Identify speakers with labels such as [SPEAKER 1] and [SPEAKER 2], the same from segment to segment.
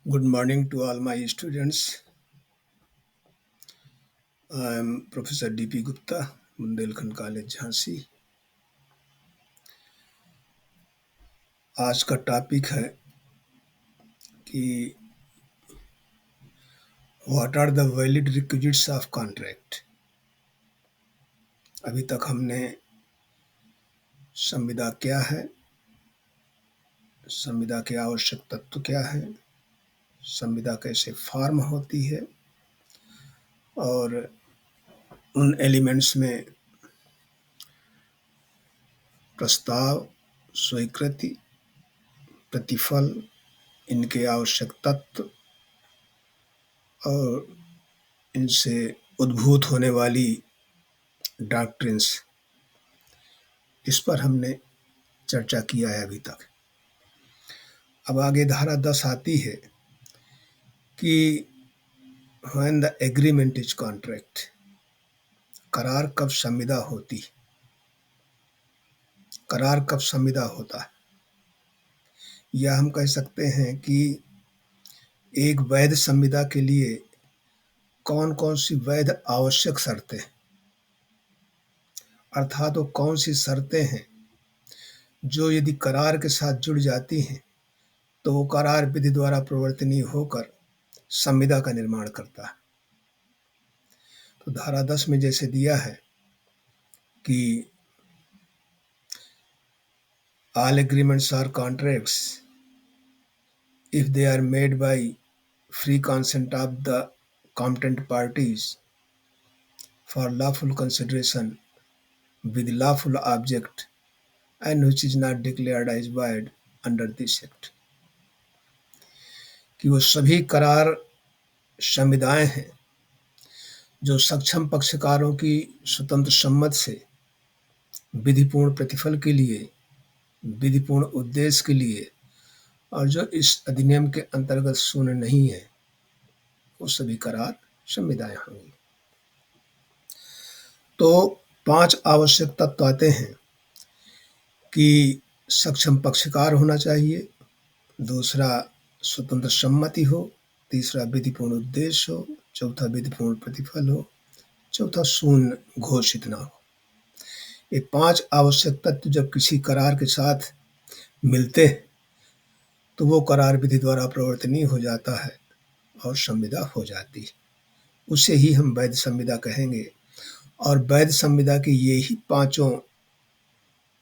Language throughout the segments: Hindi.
[SPEAKER 1] Good morning to all my students. I am Professor D.P. Gupta, Bundelkhand college Jhansi. आज का टॉपिक है कि what are the valid requisites of contract. अभी तक हमने संविदा क्या है, संविदा के आवश्यक तत्व क्या है, संविदा कैसे फॉर्म होती है और उन एलिमेंट्स में प्रस्ताव, स्वीकृति, प्रतिफल, इनके आवश्यक तत्व और इनसे उद्भूत होने वाली डॉक्ट्रिन्स, इस पर हमने चर्चा किया है अभी तक। अब आगे धारा 10 आती है कि when the agreement is contract, करार कब संविदा होती, करार कब संविदा होता है, या हम कह सकते हैं कि एक वैध संविदा के लिए कौन कौन सी वैध आवश्यक शर्तें, अर्थात वो कौन सी शर्तें हैं जो यदि करार के साथ जुड़ जाती हैं तो वो करार विधि द्वारा प्रवर्तनीय होकर संविदा का निर्माण करता है। तो धारा 10 में जैसे दिया है कि all agreements are contracts if they are made by free consent of the competent parties for lawful consideration with lawful object and which is not declared as void under this act। कि वो सभी करार संविदाएं हैं जो सक्षम पक्षकारों की स्वतंत्र सम्मत से विधिपूर्ण प्रतिफल के लिए, विधिपूर्ण उद्देश्य के लिए और जो इस अधिनियम के अंतर्गत शून्य नहीं है, वो सभी करार संविदाएं होंगी। तो 5 आवश्यक तत्व आते हैं कि सक्षम पक्षकार होना चाहिए, दूसरा स्वतंत्र सम्मति हो, तीसरा विधिपूर्ण उद्देश्य हो, चौथा विधिपूर्ण प्रतिफल हो, चौथा शून्य घोषित ना हो। ये 5 आवश्यक तत्व जब किसी करार के साथ मिलते हैं तो वो करार विधि द्वारा प्रवर्तनीय हो जाता है और संविदा हो जाती है। उसे ही हम वैध संविदा कहेंगे और वैध संविदा के ये ही 5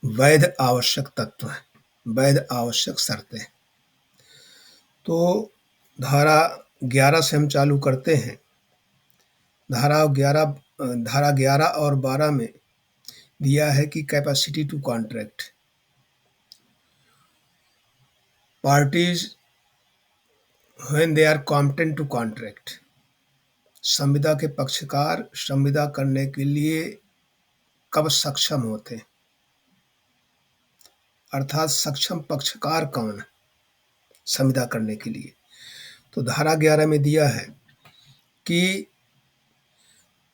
[SPEAKER 1] वैध आवश्यक तत्व हैं, वैध आवश्यक शर्तें हैं। तो धारा 11 से हम चालू करते हैं। धारा 11 और 12 में दिया है कि capacity to contract, parties when they are competent to contract, संविदा के पक्षकार संविदा करने के लिए कब सक्षम होते हैं, अर्थात सक्षम पक्षकार कौन है संविदा करने के लिए। तो धारा 11 में दिया है कि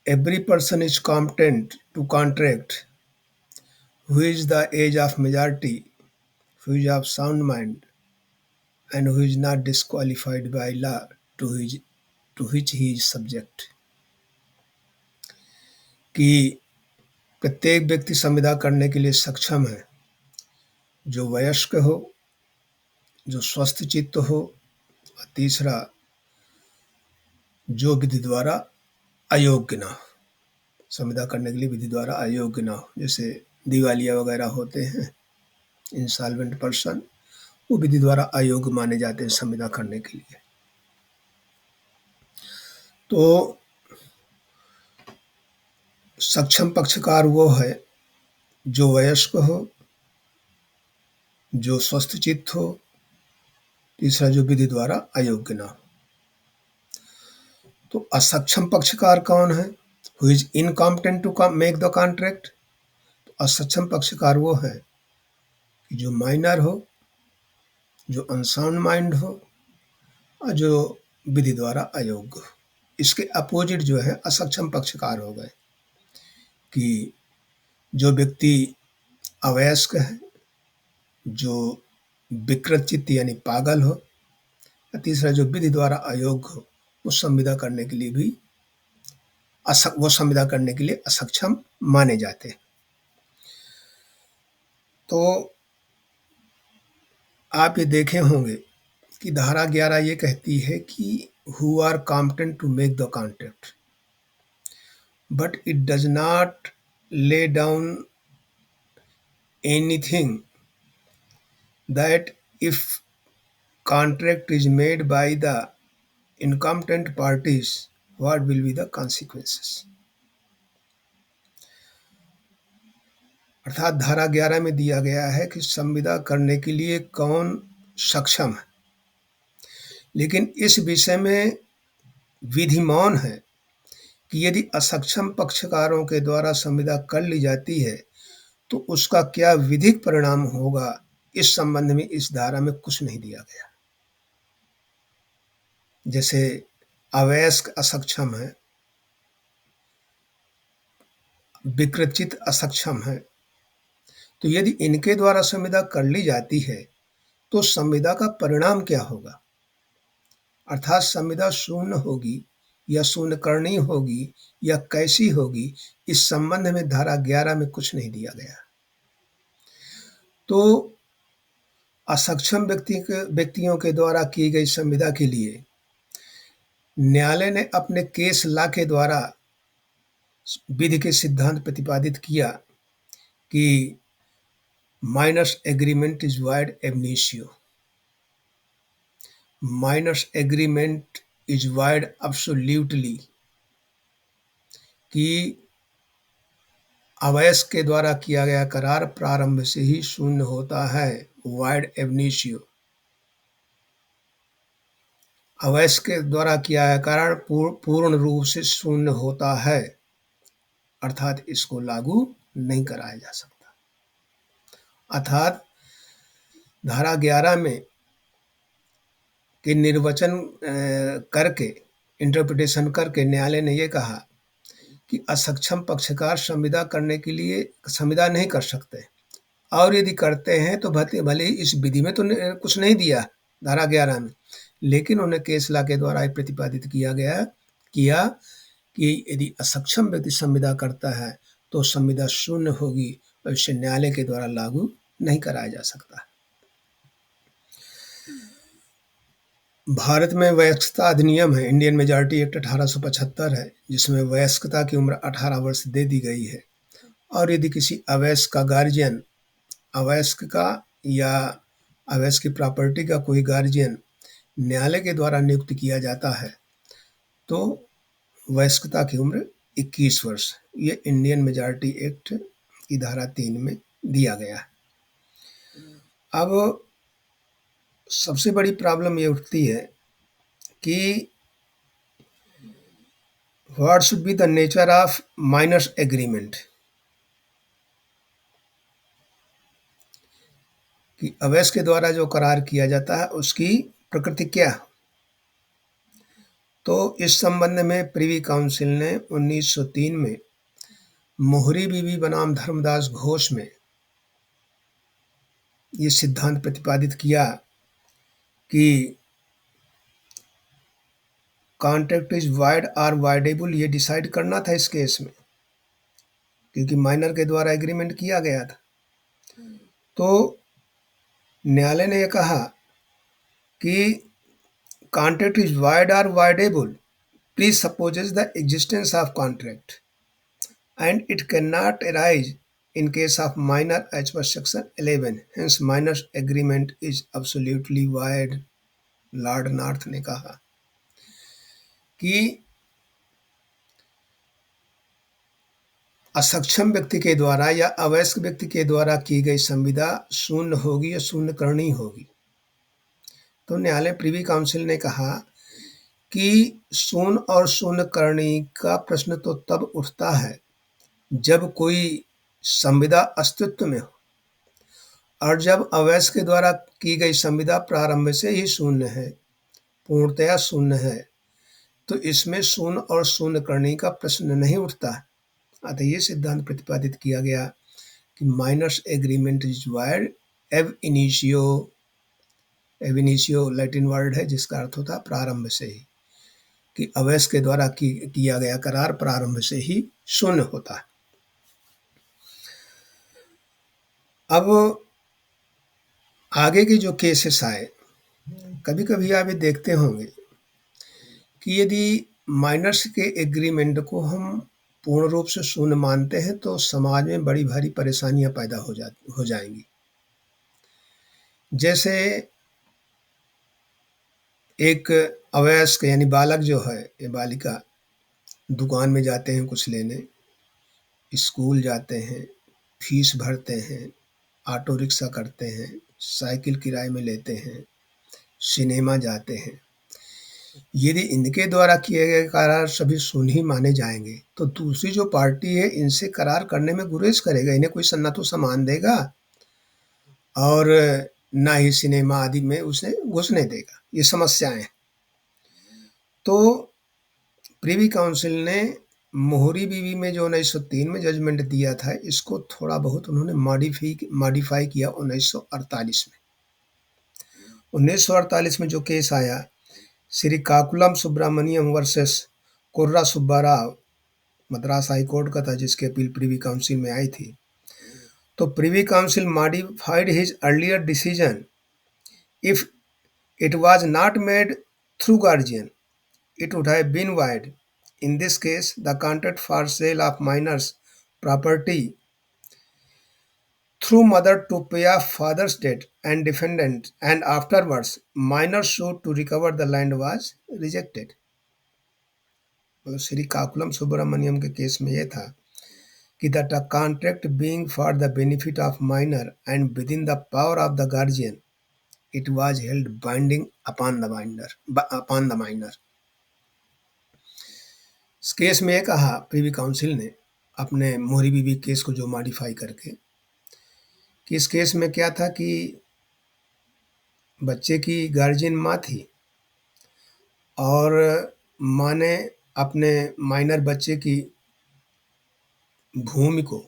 [SPEAKER 1] every person is competent to contract who is the age of majority, who is of sound mind and who is not disqualified by law to which he is subject। कि प्रत्येक व्यक्ति संविदा करने के लिए सक्षम है जो वयस्क हो, जो स्वस्थ चित्त हो, और तीसरा जो विधि द्वारा अयोग्य ना हो, संविदा करने के लिए विधि द्वारा अयोग्य ना हो। जैसे दिवालिया वगैरह होते हैं, इंसॉल्वेंट पर्सन, वो विधि द्वारा अयोग्य माने जाते हैं संविदा करने के लिए। तो सक्षम पक्षकार वो है जो वयस्क हो, जो स्वस्थ चित्त हो, तीसरा जो विधि द्वारा अयोग्य ना हो। तो असक्षम पक्षकार कौन है, who is incompetent to make the contract. तो असक्षम पक्षकार वो है कि जो माइनर हो, जो अनसाउंड माइंड हो और जो विधि द्वारा अयोग्य हो। इसके अपोजिट जो है असक्षम पक्षकार हो गए कि जो व्यक्ति अवयस्क है, जो विकृत चित्त यानी पागल हो, तीसरा जो विधि द्वारा अयोग्य हो, वो संविदा करने के लिए भी वो संविदा करने के लिए असक्षम माने जाते हैं। तो आप ये देखे होंगे कि धारा 11 ये कहती है कि who are competent to make the contract, but it does not lay down anything that if contract is made by the incompetent parties, what will be the consequences। अर्थात धारा 11 में दिया गया है कि संविदा करने के लिए कौन सक्षम है, लेकिन इस विषय में विधि मौन है कि यदि असक्षम पक्षकारों के द्वारा संविदा कर ली जाती है तो उसका क्या विधिक परिणाम होगा, इस संबंध में इस धारा में कुछ नहीं दिया गया। जैसे अवयस्क असक्षम है, विकृचित असक्षम है, तो यदि इनके द्वारा संविदा कर ली जाती है तो संविदा का परिणाम क्या होगा, अर्थात संविदा शून्य होगी या शून्यकरणीय होगी या कैसी होगी, इस संबंध में धारा 11 में कुछ नहीं दिया गया। तो असक्षम व्यक्तियों के द्वारा की गई संविदा के लिए न्यायालय ने अपने केस लॉ के द्वारा विधि के सिद्धांत प्रतिपादित किया कि minor's agreement is void ab initio, minor's agreement is void absolutely, कि अवयस्क के द्वारा किया गया करार प्रारंभ से ही शून्य होता है, वाइड एबनिशियो। अवयस्क के द्वारा किया गया करार पूर्ण रूप से शून्य होता है, अर्थात इसको लागू नहीं कराया जा सकता। अर्थात धारा 11 में के निर्वचन करके, इंटरप्रिटेशन करके न्यायालय ने यह कहा कि असक्षम पक्षकार संविदा करने के लिए संविदा नहीं कर सकते, और यदि करते हैं तो भले इस विधि में तो कुछ नहीं दिया धारा 11 में, लेकिन उन्हें केस लॉ के द्वारा प्रतिपादित किया कि यदि असक्षम व्यक्ति संविदा करता है तो संविदा शून्य होगी और इसे न्यायालय के द्वारा लागू नहीं कराया जा सकता। भारत में वयस्कता अधिनियम है, इंडियन मेजॉरिटी एक्ट 1875 है, जिसमें वयस्कता की उम्र 18 वर्ष दे दी गई है। और यदि किसी अवयस्क का गार्जियन, अवयस्क का या अवयस्क की प्रॉपर्टी का कोई गार्जियन न्यायालय के द्वारा नियुक्त किया जाता है तो वयस्कता की उम्र 21 वर्ष, ये इंडियन मेजॉरिटी एक्ट की धारा 3 में दिया गया है। अब सबसे बड़ी प्रॉब्लम ये उठती है कि what should be the nature of minus agreement, कि अवयस्क के द्वारा जो करार किया जाता है उसकी प्रकृति क्या। तो इस संबंध में प्रिवी काउंसिल ने 1903 में मोहरी बीबी बनाम धर्मदास घोष में ये सिद्धांत प्रतिपादित किया कि कॉन्ट्रैक्ट इज वाइड और वाइडेबल, ये डिसाइड करना था इस केस में, क्योंकि माइनर के द्वारा एग्रीमेंट किया गया था। तो न्यायालय ने यह कहा कि कॉन्ट्रैक्ट इज वाइड और voidable presupposes the existence of contract and it cannot arise in case of minor as per section 11, hence minor agreement is absolutely void। Lord north ने कहा कि असक्षम व्यक्ति के द्वारा या अवयस्क व्यक्ति के द्वारा की गई संविदा शून्य होगी या शून्य करनी होगी। तो न्यायालय प्रिवी काउंसिल ने कहा कि शून्य और शून्य करनी का प्रश्न तो तब उठता है जब कोई संविदा अस्तित्व में हो, और जब अवयस्क के द्वारा की गई संविदा प्रारंभ से ही शून्य है, पूर्णतया शून्य है, तो इसमें शून्य और शून्य करनी का प्रश्न नहीं उठता। अतः ये सिद्धांत प्रतिपादित किया गया कि minor's agreement is void ab initio एविनिशियो लैटिन वर्ड है जिसका अर्थ होता है प्रारंभ से ही, कि अवैस के द्वारा किया गया करार प्रारंभ से ही शून्य होता है। अब आगे के जो केसेस आए, कभी कभी आप ये देखते होंगे कि यदि माइनर्स के एग्रीमेंट को हम पूर्ण रूप से शून्य मानते हैं तो समाज में बड़ी भारी परेशानियां पैदा हो जाएंगी। जैसे एक अवयस्क यानी बालक जो है या बालिका दुकान में जाते हैं कुछ लेने, स्कूल जाते हैं, फीस भरते हैं, ऑटो रिक्शा करते हैं, साइकिल किराए में लेते हैं, सिनेमा जाते हैं। यदि इनके द्वारा किए गए करार सभी शून्य ही माने जाएंगे तो दूसरी जो पार्टी है इनसे करार करने में गुरेज करेगा, इन्हें कोई न तो सामान देगा और ना ही सिनेमा आदि में उसे घुसने देगा। ये समस्याएं। तो प्रिवी काउंसिल ने मोहरी बीवी में जो 1903 में जजमेंट दिया था, इसको थोड़ा बहुत उन्होंने मॉडिफाई किया 1948 में। 1948 में जो केस आया, Srikakulam Subramanyam versus Korra Subbarao, Madras High Court का था, जिसकी अपील प्रिवी काउंसिल में आई थी। तो privy council modified his earlier decision if it was not made through guardian it would have been void. In this case, the contract for sale of minors' property through mother to pay off father's debt and defendant and afterwards minor suit to recover the land was rejected. मतलब श्री काकुलम सुब्रमण्यम के केस में यह था कि the contract being for the benefit of minor and with in the power of the guardian it was held binding upon the minor. इस केस में ये कहा प्रिवी काउंसिल ने अपने मोहरी बीबी केस को जो मॉडिफाई करके, कि इस केस में क्या था कि बच्चे की गार्जियन माँ थी और माँ ने अपने माइनर बच्चे की भूमि को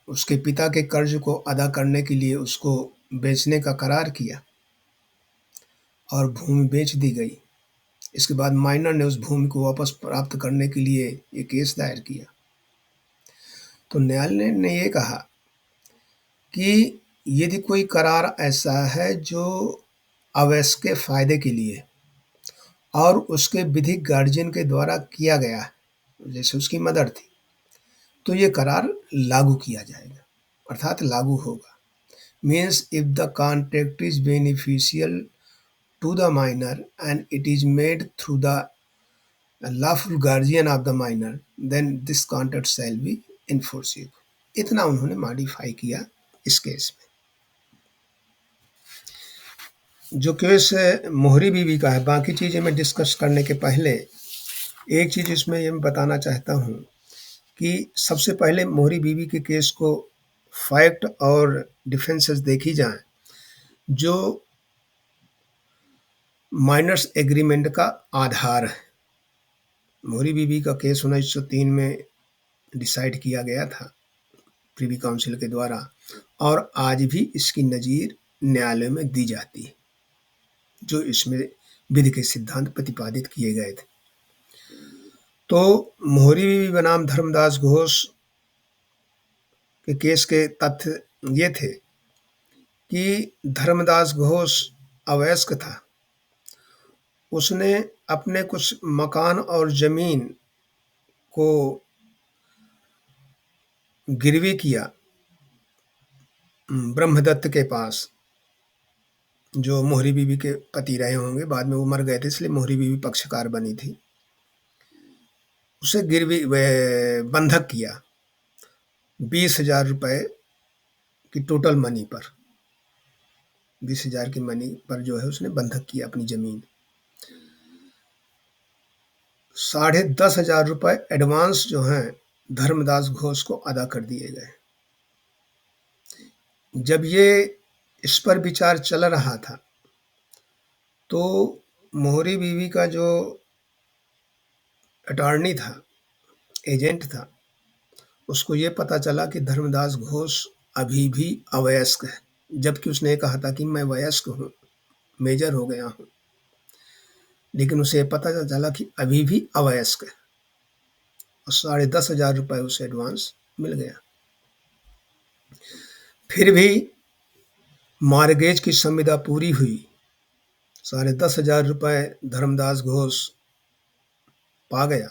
[SPEAKER 1] उसके पिता के कर्ज को अदा करने के लिए उसको बेचने का करार किया और भूमि बेच दी गई। इसके बाद माइनर ने उस भूमि को वापस प्राप्त करने के लिए ये केस दायर किया। तो न्यायालय ने ये कहा कि यदि कोई करार ऐसा है जो अवयस्क के फायदे के लिए और उसके विधिक गार्जियन के द्वारा किया गया, जैसे उसकी मदर थी, तो ये करार लागू किया जाएगा, अर्थात लागू होगा। Means if the contract is beneficial to the minor and it is made through the lawful guardian of the minor then this contract shall be enforceable. इतना उन्होंने मॉडिफाई किया इस केस में। जो केस मोहरी बीवी का है, बाकी चीज़ें मैं डिस्कस करने के पहले एक चीज़ इसमें ये बताना चाहता हूँ कि सबसे पहले मोहरी बीवी के केस को फैक्ट और डिफेंसेस देखी जाएं जो माइनर्स एग्रीमेंट का आधार है। मोहरी बीवी का केस 1903 में डिसाइड किया गया था प्रिवी काउंसिल के द्वारा और आज भी इसकी नज़ीर न्यायालय में दी जाती है, जो इसमें विधि के सिद्धांत प्रतिपादित किए गए थे। तो मोहरी बीवी बनाम धर्मदास घोष के केस के तथ्य ये थे कि धर्मदास घोष अवयस्क था। उसने अपने कुछ मकान और जमीन को गिरवी किया ब्रह्मदत्त के पास, जो मोहरी बीवी के पति रहे होंगे, बाद में वो मर गए थे इसलिए मोहरी बीवी पक्षकार बनी थी। उसे गिरवी बंधक किया 20,000 रुपये की टोटल मनी पर, 20,000 की मनी पर जो है उसने बंधक किया अपनी जमीन। 10,500 रुपये एडवांस जो हैं धर्मदास घोष को अदा कर दिए गए। जब ये इस पर विचार चल रहा था तो मोहरी बीवी का जो अटॉर्नी था, एजेंट था, उसको ये पता चला कि धर्मदास घोष अभी भी अवयस्क है, जबकि उसने कहा था कि मैं वयस्क हूँ, मेजर हो गया हूँ, लेकिन उसे पता चला कि अभी भी अवयस्क है और 10,500 रुपये उसे एडवांस मिल गया। फिर भी मॉर्गेज की संविदा पूरी हुई, 10,500 रुपये धर्मदास घोष पा गया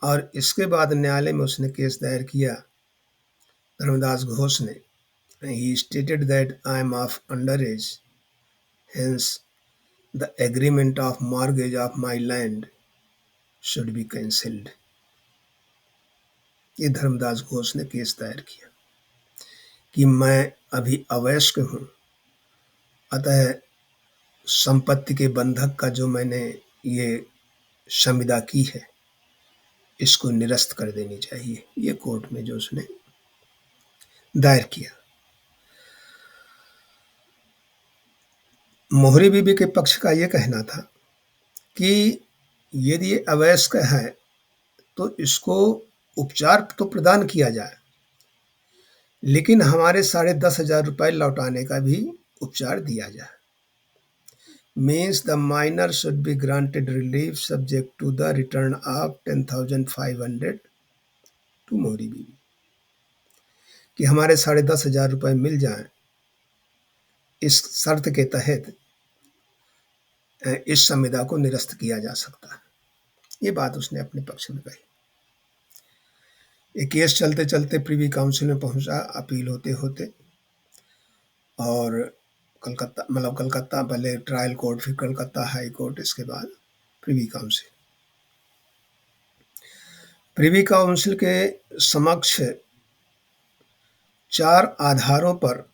[SPEAKER 1] और इसके बाद न्यायालय में उसने केस दायर किया धर्मदास घोष ने। ही stated that I am of under as, hence the agreement of mortgage of my land should be cancelled. ये धर्मदास घोष ने केस दायर किया कि मैं अभी अवयस्क हूँ, अतः संपत्ति के बंधक का जो मैंने ये संविदा की है इसको निरस्त कर देनी चाहिए। ये कोर्ट में जो उसने दायर किया। मोहरी बीबी के पक्ष का ये कहना था कि यदि ये अवयस्क है तो इसको उपचार तो प्रदान किया जाए, लेकिन हमारे 10,500 रुपये लौटाने का भी उपचार दिया जाए। Means the minor should be granted relief subject to the return of 10,500 to मोहरी बीबी, कि हमारे 10,500 रुपये मिल जाएं, इस शर्त के तहत इस संविदा को निरस्त किया जा सकता है। ये बात उसने अपने पक्ष में कही। ये केस चलते चलते प्रीवी काउंसिल में पहुंचा, अपील होते होते, और कलकत्ता पहले ट्रायल कोर्ट, फिर कलकत्ता हाई कोर्ट, इसके बाद प्रीवी काउंसिल। प्रीवी काउंसिल के समक्ष 4 आधारों पर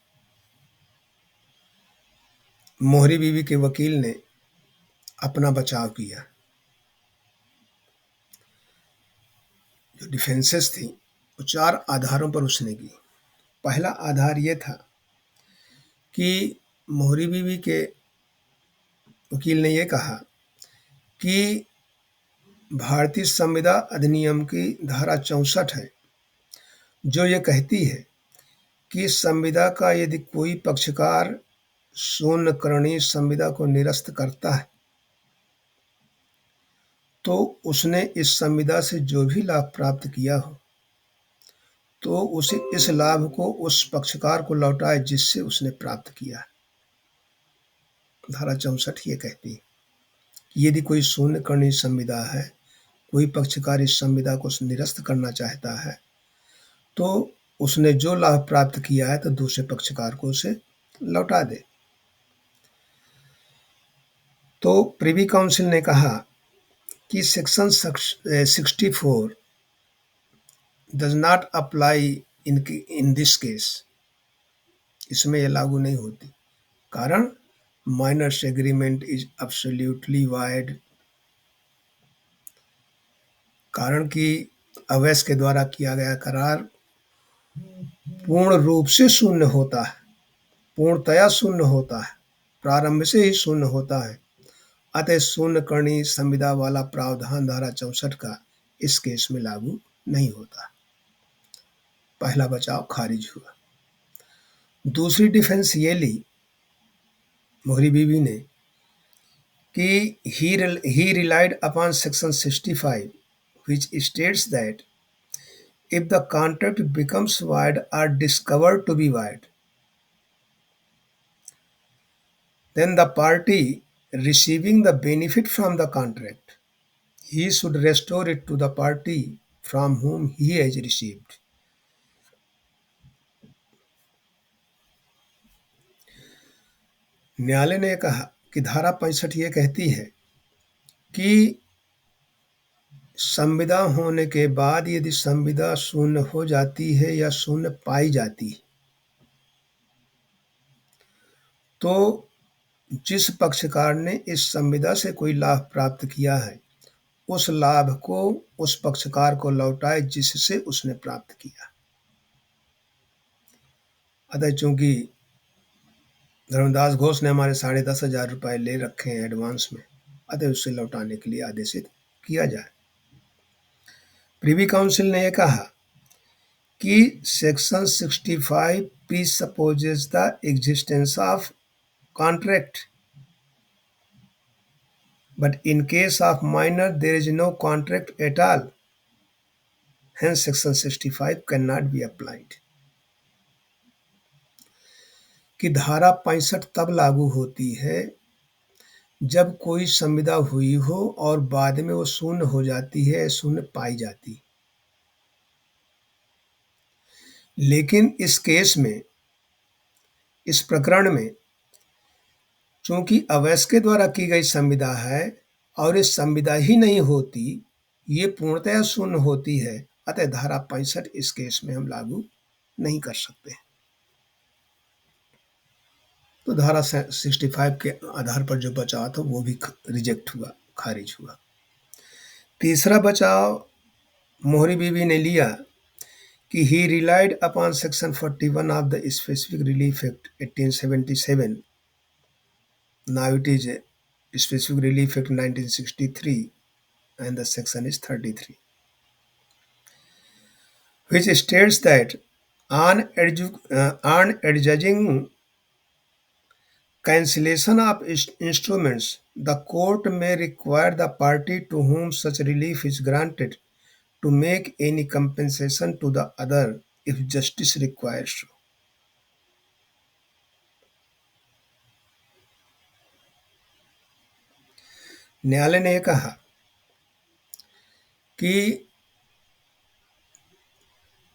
[SPEAKER 1] मोहरी बीबी के वकील ने अपना बचाव किया। जो डिफेंसेस थी वो 4 आधारों पर उसने की। पहला आधार ये था कि मोहरी बीबी के वकील ने ये कहा कि भारतीय संविदा अधिनियम की धारा 64 है, जो ये कहती है कि संविदा का यदि कोई पक्षकार शून्यकरणीय संविदा को निरस्त करता है तो उसने इस संविदा से जो भी लाभ प्राप्त किया हो तो उसे इस लाभ को उस पक्षकार को लौटाए जिससे उसने प्राप्त किया। धारा 64 ये कहती है कि यदि कोई शून्यकरणीय संविदा है, कोई पक्षकार इस संविदा को निरस्त करना चाहता है तो उसने जो लाभ प्राप्त किया है तो दूसरे पक्षकार को उसे लौटा दे। तो प्रीवी काउंसिल ने कहा कि section 64 does not apply in this case, इसमें यह लागू नहीं होती। कारण minors agreement is absolutely void, कारण कि अवैध के द्वारा किया गया करार पूर्ण रूप से शून्य होता है, पूर्णतया शून्य होता है, प्रारंभ से ही शून्य होता है। अतः शून्यकरणीय संविदा वाला प्रावधान धारा 64 का इस केस में लागू नहीं होता। पहला बचाव खारिज हुआ। दूसरी डिफेंस ये ली मोहरी बीबी ने कि he relied upon section 65 which states that if the contract becomes void or discovered to be void, then the party receiving the benefit from the contract, he should restore it to the party from whom he has received. न्यायालय ने कहा कि धारा 65 ये कहती है कि संविदा होने के बाद यदि संविदा शून्य हो जाती है या शून्य पाई जाती है तो जिस पक्षकार ने इस संविदा से कोई लाभ प्राप्त किया है उस लाभ को उस पक्षकार को लौटाए जिससे उसने प्राप्त किया। अतः चूंकि धर्मदास घोष ने हमारे 10,500 रुपये ले रखे हैं एडवांस में, अतः उससे लौटाने के लिए आदेशित किया जाए। प्रीवी काउंसिल ने यह कहा कि section 65 presupposes the existence of contract, but in case of minor there is no contract at all. Hence section 65 cannot be applied. कि धारा 65 तब लागू होती है जब कोई संविदा हुई हो और बाद में वो शून्य हो जाती है, शून्य पाई जाती। लेकिन इस केस में, इस प्रकरण में, चूंकि अवयस्क के द्वारा की गई संविदा है और ये संविदा ही नहीं होती, ये पूर्णतया शून्य होती है, अतः धारा 65 इस केस में हम लागू नहीं कर सकते। तो धारा 65 के आधार पर जो बचाव था वो भी रिजेक्ट हुआ, खारिज हुआ। तीसरा बचाव मोहरी बीबी ने लिया कि he relied upon section 41 of the Specific Relief Act 1877. Now it is Specific Relief Act 1963 and the section is 33, which states that on adjudging cancellation of instruments, the court may require the party to whom such relief is granted to make any compensation to the other if justice requires so. न्यायालय ने कहा कि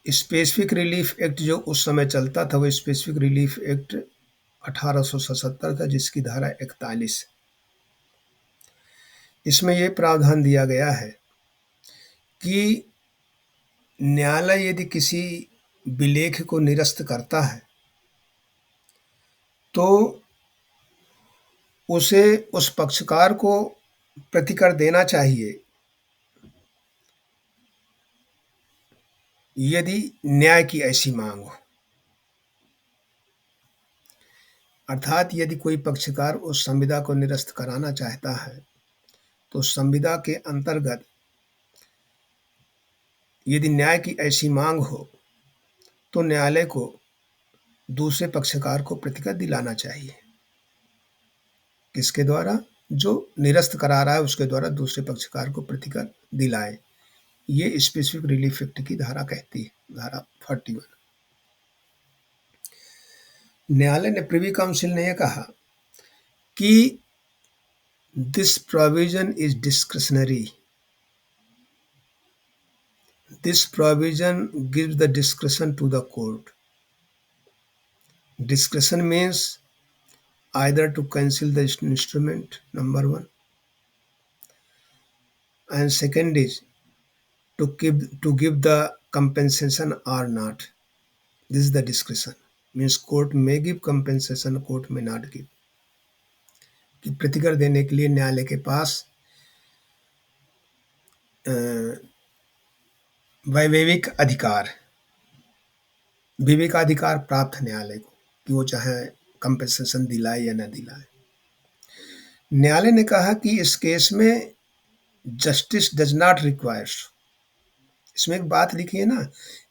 [SPEAKER 1] स्पेसिफिक रिलीफ एक्ट जो उस समय चलता था वो स्पेसिफिक रिलीफ एक्ट 1877 था, जिसकी धारा 41। इसमें यह प्रावधान दिया गया है कि न्यायालय यदि किसी विलेख को निरस्त करता है तो उसे उस पक्षकार को प्रतिकर देना चाहिए यदि न्याय की ऐसी मांग हो। अर्थात यदि कोई पक्षकार उस संविदा को निरस्त कराना चाहता है तो संविदा के अंतर्गत यदि न्याय की ऐसी मांग हो तो न्यायालय को दूसरे पक्षकार को प्रतिकर दिलाना चाहिए। किसके द्वारा? जो निरस्त करा रहा है उसके द्वारा दूसरे पक्षकार को प्रतिकर दिलाए। ये स्पेसिफिक रिलीफ एक्ट की धारा कहती है, धारा 41। न्यायालय ने, प्रिवी काउंसिल ने यह कहा कि this provision is discretionary. This provision gives the discretion to the court. Discretion means either to cancel the instrument, number one, and second is to give the compensation or not. This is the discretion. Means court may give compensation, court may not give. कि प्रतिकर देने के लिए न्यायालय के पास वैवेक अधिकार, विवेकाधिकार प्राप्त है न्यायालय को कि वो चाहे कंपेंसेशन दिलाए या न दिलाए। न्यायालय ने कहा कि इस केस में जस्टिस डज नॉट रिक्वायर्स। इसमें एक बात लिखी है ना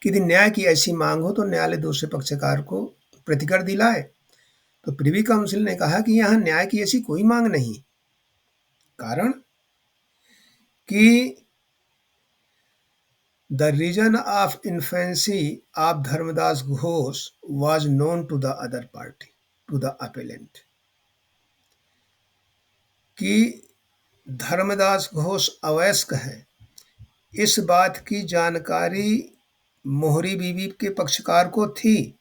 [SPEAKER 1] कि यदि न्याय की ऐसी मांग हो तो न्यायालय दूसरे पक्षकार को प्रतिकर दिलाए। तो प्रिवी काउंसिल ने कहा कि यहाँ न्याय की ऐसी कोई मांग नहीं। कारण कि the reason of infancy of Dharmadas Ghosh was known to the other party, to the appellant. कि धर्मदास घोष अवयस्क है, इस बात की जानकारी मोहरी बीबी के पक्षकार को थी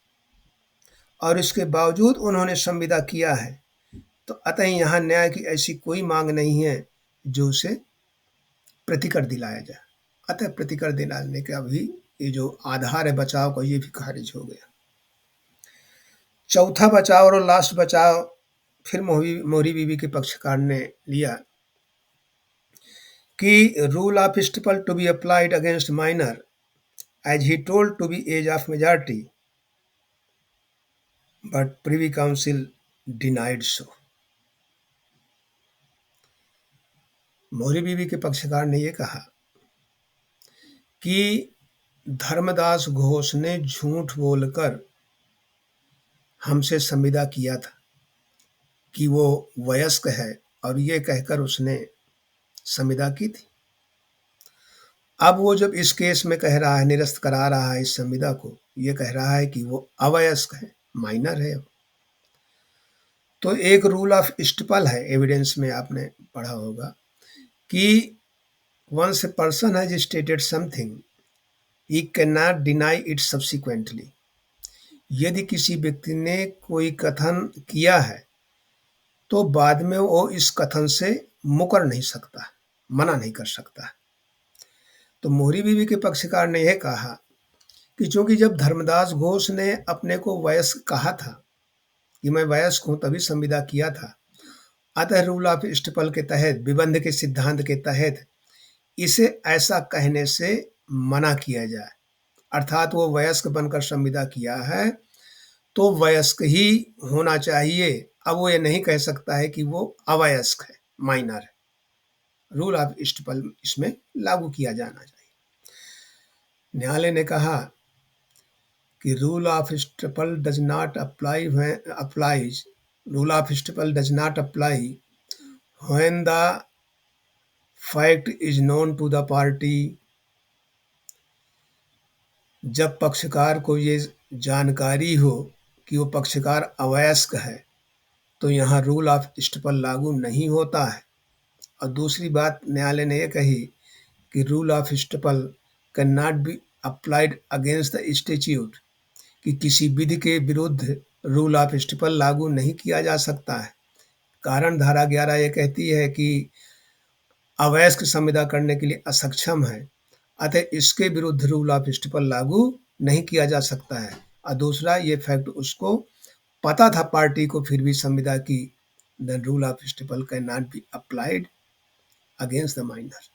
[SPEAKER 1] और इसके बावजूद उन्होंने संविदा किया है। तो अतः यहाँ न्याय की ऐसी कोई मांग नहीं है जो उसे प्रतिकर दिलाया जाए। अतः प्रतिकर दिलाने का भी ये जो आधार है बचाव का, ये भी खारिज हो गया। चौथा बचाव और लास्ट बचाव फिर मोहरी बीबी के पक्षकार ने लिया कि rule of estoppel to be applied against minor as he told to be as of majority, but Privy Council denied so. Mohori Bibi के पक्षकार ने यह कहा कि धर्मदास घोष ने झूठ बोलकर हमसे संविदा किया था कि वो वयस्क है और ये कहकर उसने संविदा की थी। अब वो जब इस केस में कह रहा है, निरस्त करा रहा है इस संविदा को, ये कह रहा है कि वो अवयस्क है, माइनर है। तो एक रूल ऑफ स्टिपल है, एविडेंस में आपने पढ़ा होगा कि once a person has stated something he can not deny it subsequently. यदि किसी व्यक्ति ने कोई कथन किया है तो बाद में वो इस कथन से मुकर नहीं सकता, मना नहीं कर सकता। तो मोहरी बीवी के पक्षकार ने यह कहा कि चूंकि जब धर्मदास घोष ने अपने को वयस्क कहा था कि मैं वयस्क हूं तभी संविदा किया था, अतः रूल ऑफ स्टिपल के तहत, विबंध के सिद्धांत के तहत इसे ऐसा कहने से मना किया जाए। अर्थात वो वयस्क बनकर संविदा किया है तो वयस्क ही होना चाहिए। अब वो ये नहीं कह सकता है कि वो अवयस्क है, माइनर है। रूल ऑफ स्टिपल इसमें लागू किया जाना चाहिए। न्यायालय ने कहा कि rule of estoppel does not apply applies rule of estoppel does not apply when the fact is known to the party. जब पक्षकार को ये जानकारी हो कि वो पक्षकार अवयस्क है तो यहाँ रूल ऑफ स्टिपल लागू नहीं होता है। और दूसरी बात न्यायालय ने यह कही कि rule of estoppel can not be applied against the statute, कि किसी विधि के विरुद्ध रूल ऑफ स्टिपल लागू नहीं किया जा सकता है। कारण धारा 11 ये कहती है कि अवयस्क संविदा करने के लिए असक्षम है, अतः इसके विरुद्ध रूल ऑफ स्टिपल लागू नहीं किया जा सकता है। और दूसरा ये फैक्ट उसको पता था पार्टी को, फिर भी संविदा की। Then rule of estoppel can not be applied against the minor.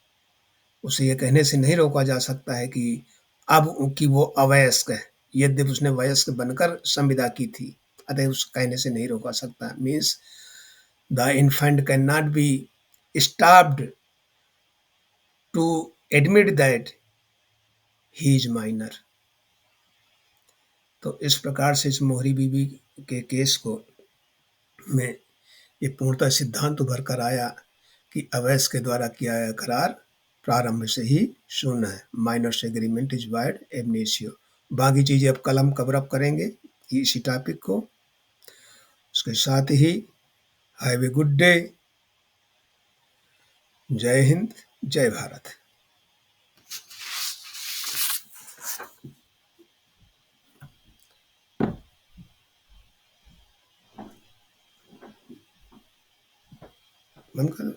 [SPEAKER 1] उसे ये कहने से नहीं रोका जा सकता है कि अब कि वो अवयस्क है, यद्यपि उसने वयस्क बनकर संविदा की थी, अतः उस कहने से नहीं रोका सकता। Means the infant can not be stopped to admit that he is minor. तो इस प्रकार से इस मोहरी बीबी के केस को में ये पूर्णतः सिद्धांत उभर कर आया कि अवयस्क के द्वारा किया गया करार प्रारंभ से ही शून्य है। Minor's agreement is void ab initio. बाकी चीज़ें अब कल हम कवर अप करेंगे इसी टॉपिक को। उसके साथ he have a good day. जय हिंद, जय भारत। बंद कर।